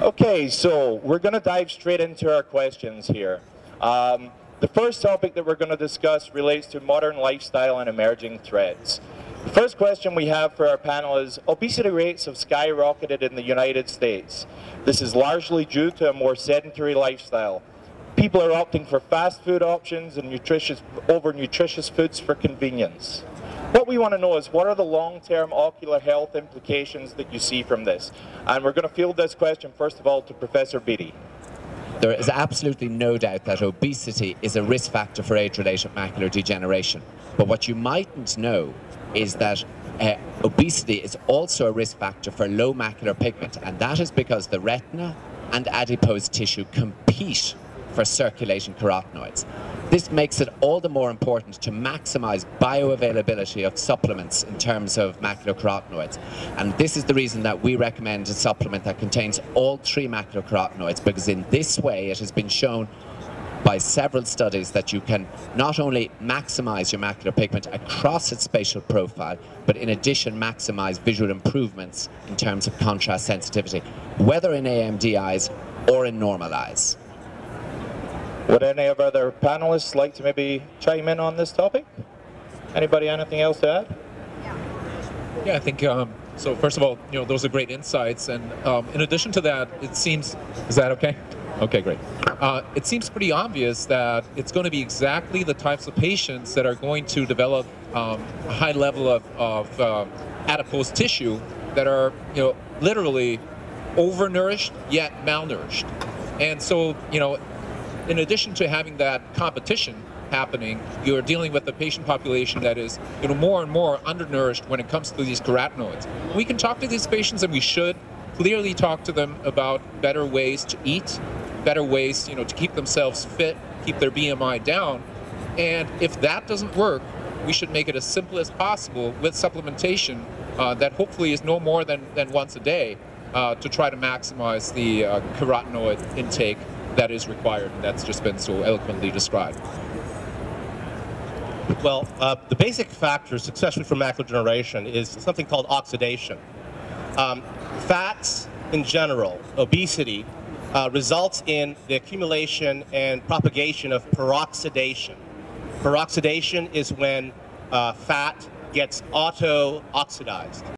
Okay, so we're going to dive straight into our questions here. The first topic that we're going to discuss relates to modern lifestyle and emerging threats. The first question we have for our panel is, obesity rates have skyrocketed in the United States. This is largely due to a more sedentary lifestyle. People are opting for fast food options and nutritious foods for convenience. What we want to know is, what are the long-term ocular health implications that you see from this? And we're going to field this question first of all to Professor Beattie. There is absolutely no doubt that obesity is a risk factor for age-related macular degeneration. But what you mightn't know is that obesity is also a risk factor for low macular pigment, and that is because the retina and adipose tissue compete for circulating carotenoids. This makes it all the more important to maximize bioavailability of supplements in terms of macular carotenoids. And this is the reason that we recommend a supplement that contains all three macular carotenoids, because in this way it has been shown by several studies that you can not only maximize your macular pigment across its spatial profile, but in addition maximize visual improvements in terms of contrast sensitivity, whether in AMD eyes or in normal eyes. Would any of our other panelists like to maybe chime in on this topic? Anybody, anything else to add? Yeah, I think, so first of all, those are great insights. And in addition to that, it seems, is that okay? Okay, great. It seems pretty obvious that it's going to be exactly the types of patients that are going to develop a high level of adipose tissue that are, literally overnourished yet malnourished. And so, in addition to having that competition happening, you're dealing with a patient population that is, more and more undernourished when it comes to these carotenoids. We can talk to these patients, and we should clearly talk to them about better ways to eat, better ways, to keep themselves fit, keep their BMI down. And if that doesn't work, we should make it as simple as possible with supplementation that hopefully is no more than once a day to try to maximize the carotenoid intake that is required, and that's just been so eloquently described. Well, the basic factor, especially for macular degeneration, is something called oxidation. Fats in general, obesity, results in the accumulation and propagation of peroxidation. Peroxidation is when fat gets auto-oxidized.